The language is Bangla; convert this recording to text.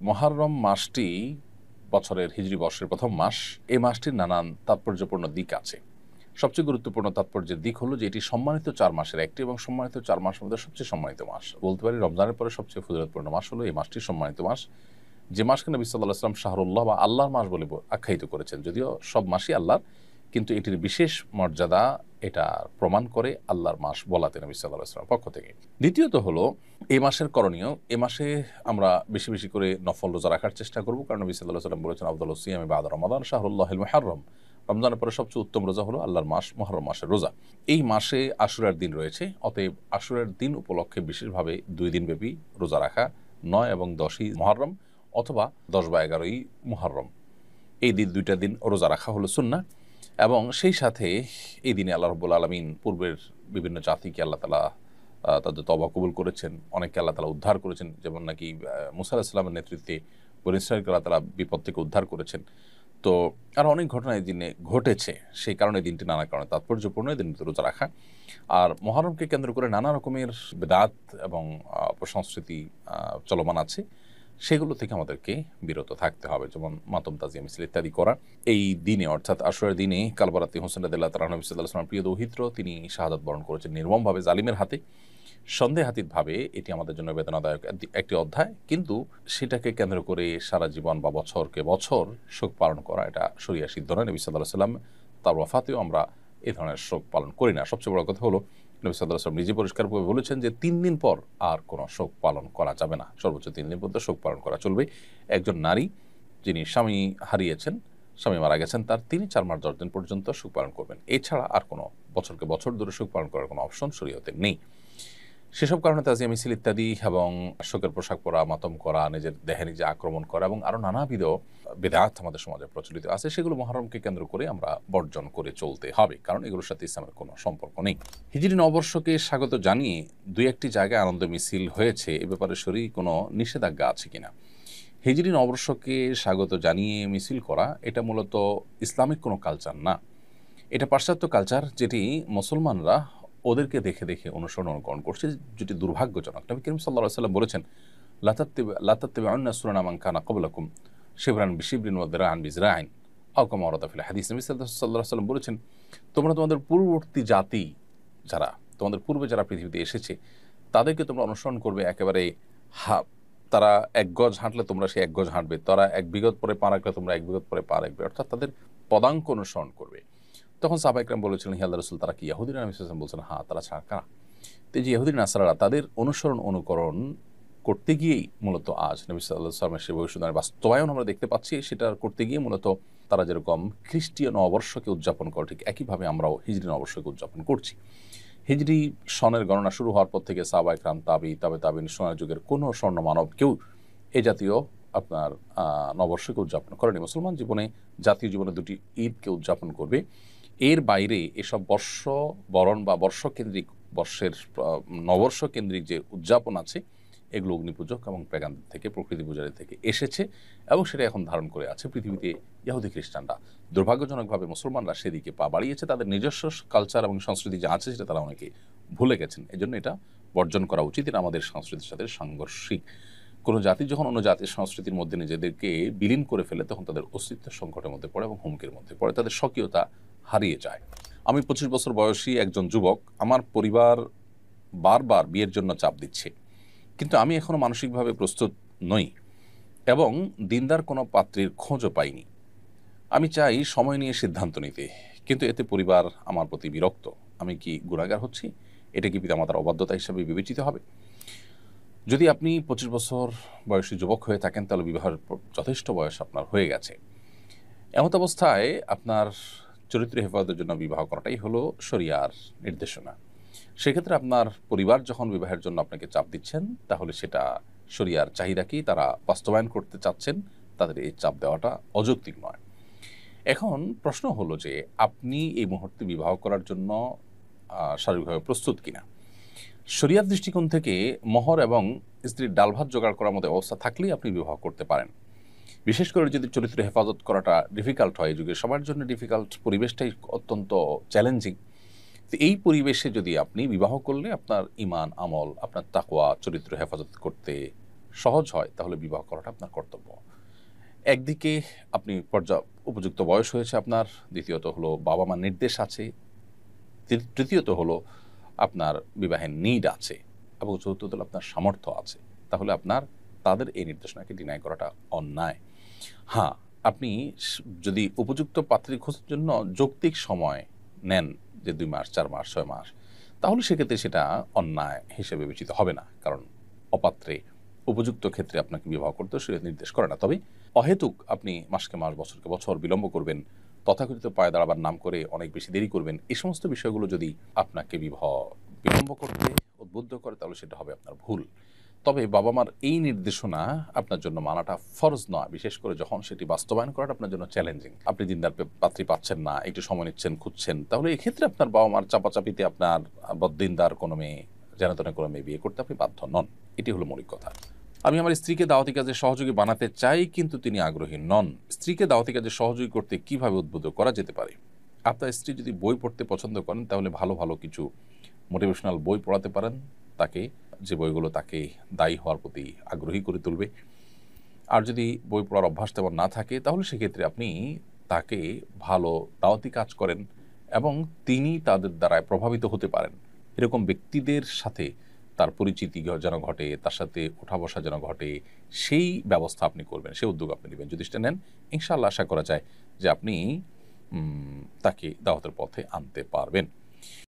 মুহররম মাসটি বছরের হিজরি বর্ষের প্রথম মাস। এই মাসটির নানান তাৎপর্যপূর্ণ দিক আছে। সবচেয়ে গুরুত্বপূর্ণ তাৎপর্যের দিক হলো যে এটি সম্মানিত 4 মাসের একটি এবং সম্মানিত 4 মাসের মধ্যে সবচেয়ে সম্মানিত মাস। বলতে পারি রমজানের পরে সবচেয়ে ফজিলতপূর্ণ মাস হলো এই মাসটি সম্মানিত মাস। যে মাসকে নবী সাল্লাল্লাহু আলাইহি ওয়াসাল্লাম শাহরুল্লাহ বা আল্লাহর মাস বলে আখ্যায়িত করেছেন। যদিও সব মাসই আল্লাহর, কিন্তু এটির বিশেষ মর্যাদা এটা প্রমাণ করে আল্লাহর মাস বলাতে নবী সাল্লাল্লাহু আলাইহি ওয়াসাল্লামের পক্ষ থেকে। দ্বিতীয়ত হলো এই মাসের করণীয়। এ মাসে আমরা বেশি বেশি করে নফল রোজা রাখার চেষ্টা করব, কারণ নবী সাল্লাল্লাহু আলাইহি ওয়াসাল্লাম বলেছেন আফদালুস সিয়ামি বা'দা রমাদান শাহরুল্লাহিল মুহররম। রমজানের পরে সবচেয়ে উত্তম রোজা হলো আল্লাহর মাস মুহররম মাসের রোজা। এই মাসে আশুরার দিন রয়েছে, অতএব আশুরার দিন উপলক্ষে বিশেষভাবে 2 দিন ব্যাপী রোজা রাখা, 9 এবং 10ই মুহররম অথবা 10 বা 11ই মুহররম, এই দিন 2টা দিন রোজা রাখা হলো সুন্নাহ। এবং সেই সাথে এই দিনে আল্লাহ রাব্বুল আলামিন পূর্বের বিভিন্ন জাতিকে আল্লাহ তাআলা তাদের তওবা কবুল করেছেন, অনেককে আল্লাহ তাআলা উদ্ধার করেছেন, যেমন নাকি মুসা আলাইহিস সালামের নেতৃত্বে বনী ইসরাঈলকে আল্লাহ তাআলা বিপদ থেকে উদ্ধার করেছেন। তো আরও অনেক ঘটনা এই দিনে ঘটেছে, সেই কারণে দিনটি নানা কারণে তাৎপর্যপূর্ণ, এই দিনটি রোজা রাখা। আর মুহররমকে কেন্দ্র করে নানা রকমের বিদআত এবং অপসংস্কৃতি চলমান আছে, সেগুলো থেকে আমাদেরকে বিরত থাকতে হবে, যেমন মাতম তাজিয়া মিছিল ইত্যাদি করা। এই দিনে অর্থাৎ আশুরার দিনে কালবারাতি হোসেন রাদিয়াল্লাহু তাআলা নবী সাল্লাল্লাহু আলাইহি ওয়াসাল্লাম প্রিয় দৌহিত্র, তিনি শাহাদাত বরণ করেছেন নির্মমভাবে জালিমের হাতে। সন্দেহাতীতভাবে এটি আমাদের জন্য বেদনাদায়ক একটি অধ্যায়, কিন্তু সেটাকে কেন্দ্র করে সারা জীবন বা বছরকে বছর শোক পালন করা এটা শরিয়া সিদ্ধ নয়। নবী সাল্লাল্লাহু আলাইহি ওয়াসাল্লাম তার ওয়াফাতেও আমরা এ ধরনের শোক পালন করি না। সবচেয়ে বড় কথা হলো নবী সাল্লাল্লাহু আলাইহি ওয়াসাল্লাম নিজে পরিষ্কারভাবে বলেছেন যে 3 দিন পর আর কোনো শোক পালন করা যাবে না, সর্বোচ্চ 3 দিন পর্যন্ত শোক পালন করা চলবে। একজন নারী যিনি স্বামী হারিয়েছেন, স্বামী মারা গেছেন, তিনি 4 মাস 10 দিন পর্যন্ত শোক পালন করবেন। এছাড়া আর কোনো বছরকে বছর ধরে শোক পালন করার কোনো অপশন শরীয়তে নেই। সেসব কারণে তাজিয়া মিছিল ইত্যাদি এবং শোকের পোশাক পরা, মাতম করা, নিজের দেহে নিজে আক্রমণ করা এবং আরও নানাবিধ বিদআত আমাদের সমাজে প্রচলিত আছে, সেগুলো মুহররমকে কেন্দ্র করে আমরা বর্জন করে চলতে হবে, কারণ এগুলোর সাথে ইসলামের কোনো সম্পর্ক নেই। হিজরি নববর্ষকে স্বাগত জানিয়ে 2-1টি জায়গায় আনন্দ মিছিল হয়েছে, এ ব্যাপারে শরীর কোনো নিষেধাজ্ঞা আছে কিনা? হিজরি নববর্ষকে স্বাগত জানিয়ে মিছিল করা এটা মূলত ইসলামিক কোনো কালচার না, এটা পাশ্চাত্য কালচার, যেটি মুসলমানরা ওদেরকে দেখে দেখে অনুকরণ করছে, যেটি দুর্ভাগ্যজনক। নবী করিম সাল্লাল্লাহু আলাইহি ওয়াসাল্লাম বলেছেন লা তাত্তাবিউন্না সুনানা মান কানা ক্বাবলাকুম শিবরান বিশিবরিন ওয়া দিরাআন বিযরাইন আও কামা ওয়ারাদা ফিল হাদিস। নবী সাল্লাল্লাহু আলাইহি ওয়াসাল্লাম বলেছেন, তোমরা তোমাদের পূর্ববর্তী জাতি যারা, তোমাদের পূর্বে যারা পৃথিবীতে এসেছে, তাদেরকে তোমরা অনুসরণ করবে একেবারে তারা 1 গজ হাঁটলে তোমরা সেই 1 গজ হাঁটবে, তারা 1 বিঘত পরে পা রাখলে তোমরা 1 বিঘত পরে পা রাখবে, অর্থাৎ তাদের পদাঙ্ক অনুসরণ করবে। তখন সাহাবা ইকরাম বলেছিলেন, হে আল্লাহর রাসূল, তারা কি ইহুদিরা? নবী সাল্লাল্লাহু আলাইহি ওয়াসাল্লাম বলছেন, হ্যাঁ, তারা ছাড়া কারা? তো যে ইহুদি নাসারারা তাদের অনুকরণ করতে গিয়েই মূলত আজ নবী সাল্লাল্লাহু আলাইহি ওয়াসাল্লামের সেই ভবিষ্যদ্বাণীর বাস্তবায়ন আমরা দেখতে পাচ্ছি। সেটা করতে গিয়ে মূলত তারা যেরকম খ্রিস্টীয় নববর্ষকে উদযাপন করে, ঠিক একইভাবে আমরাও হিজরি নববর্ষকে উদযাপন করছি। হিজরি সনের গণনা শুরু হওয়ার পর থেকে সাহাবা ইকরাম, তাবিঈন, সোনার যুগের কোনো স্বর্ণ মানব কেউ এই জাতীয় আপনার নববর্ষকে উদযাপন করেনি। মুসলমান জীবনে, জাতীয় জীবনে 2টি ঈদকে উদযাপন করবে। এর বাইরে এসব বর্ষ বরণ বা বর্ষকেন্দ্রিক বর্ষের নববর্ষ কেন্দ্রিক যে উদযাপন আছে, এগুলো অগ্নিপূজক এবং পেগানদের থেকে, প্রকৃতি পূজারী থেকে এসেছে এবং সেটা এখন ধারণ করে আছে পৃথিবীতে ইহুদি খ্রিস্টানরা। দুর্ভাগ্যজনকভাবে মুসলমানরা সেদিকে পা বাড়িয়েছে, তাদের নিজস্ব কালচার এবং সংস্কৃতি যা আছে সেটা তারা অনেকে ভুলে গেছেন। এজন্য এটা বর্জন করা উচিত, এটা আমাদের সংস্কৃতির সাথে সাংঘর্ষিক। কোনো জাতি যখন অন্য জাতির সংস্কৃতির মধ্যে নিজেদেরকে বিলীন করে ফেলে, তখন তাদের অস্তিত্ব সংকটের মধ্যে পড়ে এবং হুমকির মধ্যে পড়ে, তাদের স্বকীয়তা হারিয়ে যায়। আমি 25 বছর বয়সী একজন যুবক, আমার পরিবার বারবার বিয়ের জন্য চাপ দিচ্ছে, কিন্তু আমি এখনও মানসিকভাবে প্রস্তুত নই এবং দিনদার কোনো পাত্রীর খোঁজও পাইনি। আমি চাই সময় নিয়ে সিদ্ধান্ত নিতে, কিন্তু এতে পরিবার আমার প্রতি বিরক্ত। আমি কি গুনাহগার হচ্ছি? এটা কি পিতামাতার অবাধ্যতা হিসেবে বিবেচিত হবে? যদি আপনি 25 বছর বয়সী যুবক হয়ে থাকেন, তাহলে বিবাহের যথেষ্ট বয়স আপনার হয়ে গেছে। এমত অবস্থায় আপনার চরিত্র হেফাজতের জন্য বিবাহ করাটাই হলো শরিয়ার নির্দেশনা। সেক্ষেত্রে আপনার পরিবার যখন বিবাহের জন্য আপনাকে চাপ দিচ্ছেন, তাহলে সেটা শরিয়ার চাহিদাকেই তারা বাস্তবায়ন করতে চাচ্ছেন, তাদের এই চাপ দেওয়াটা অযৌক্তিক নয়। এখন প্রশ্ন হলো যে আপনি এই মুহূর্তে বিবাহ করার জন্য শারীরিকভাবে প্রস্তুত কিনা। শরিয়ার দৃষ্টিকোণ থেকে মোহর এবং স্ত্রীর ডাল ভাত জোগাড় করার মতো অবস্থা থাকলেই আপনি বিবাহ করতে পারেন। বিশেষ করে যদি চরিত্র হেফাজত করাটা ডিফিকাল্ট হয়, যুগে সবার জন্য ডিফিকাল্ট, পরিবেশটাই অত্যন্ত চ্যালেঞ্জিং। তো এই পরিবেশে যদি আপনি বিবাহ করলে আপনার ঈমান, আমল, আপনার তাকওয়া, চরিত্র হেফাজত করতে সহজ হয় তাহলে বিবাহ করাটা আপনার কর্তব্য। একদিকে আপনি উপযুক্ত বয়স হয়েছে আপনার, দ্বিতীয়ত হলো বাবা-মার নির্দেশ আছে, তৃতীয়ত হলো আপনার বিবাহের নিড আছে এবং চতুর্থত হলো আপনার সামর্থ্য আছে। তাহলে আপনার তাদের এই নির্দেশনাকে ডিনাই করাটা অন্যায়। হ্যাঁ, আপনি যদি উপযুক্ত পাত্রী খোঁজার জন্য যৌক্তিক সময় নেন যে ২ মাস, ৪ মাস, ৬ মাস, তাহলে সেক্ষেত্রে সেটা অন্যায় হিসেবে বিবেচিত হবে না। কারণ অপাত্রে উপযুক্ত ক্ষেত্রে আপনাকে বিবাহ করতে শরীয়ত নির্দেশ করে না। তবে অহেতুক আপনি মাসকে মাস, বছরকে বছর বিলম্ব করবেন, তথাকথিত পায়ে দাঁড়াবার নাম করে অনেক বেশি দেরি করবেন, এই সমস্ত বিষয়গুলো যদি আপনাকে বিলম্ব করতে উদ্বুদ্ধ করে তাহলে সেটা হবে আপনার ভুল। তবে বাবা-মার এই নির্দেশনা আপনার জন্য মানাটা ফরজ নয়, বিশেষ করে যখন সেটি বাস্তবায়ন করাটা আপনার জন্য চ্যালেঞ্জিং। আপনি দিনদার পাত্রী পাচ্ছেন না, একটু সময় নিচ্ছেন, খুঁজছেন, তাহলে এক্ষেত্রে আপনার বাবা-মার চাপাচাপিতে আপনার বদ্দিনদার কোনো মেয়ে, যেনতেন কোনো মেয়ে বিয়ে করতে আপনি বাধ্য নন। এটি হলো মৌলিক কথা। আমি আমার স্ত্রীকে দাওয়াতি কাজে সহযোগী বানাতে চাই, কিন্তু তিনি আগ্রহী নন। স্ত্রীকে দাওয়াতি কাজে সহযোগী করতে কিভাবে উদ্বুদ্ধ করা যেতে পারে? আপনার স্ত্রী যদি বই পড়তে পছন্দ করেন তাহলে ভালো ভালো কিছু মোটিভেশনাল বই পড়াতে পারেন তাকে, যে বইগুলো তাকে দায়ী হওয়ার প্রতি আগ্রহী করে তুলবে। আর যদি বই পড়ার অভ্যাস তেমন না থাকে তাহলে সেক্ষেত্রে আপনি তাকে ভালো দাওয়াতি কাজ করেন এবং তিনি তাদের দ্বারায় প্রভাবিত হতে পারেন এরকম ব্যক্তিদের সাথে তার পরিচিতি যেন ঘটে, তার সাথে ওঠা বসা যেন ঘটে, সেই ব্যবস্থা আপনি করবেন, সেই উদ্যোগ আপনি নেবেন। যদি সেটা নেন, ইনশাআল্লাহ আশা করা যায় যে আপনি তাকে দাওয়াতের পথে আনতে পারবেন।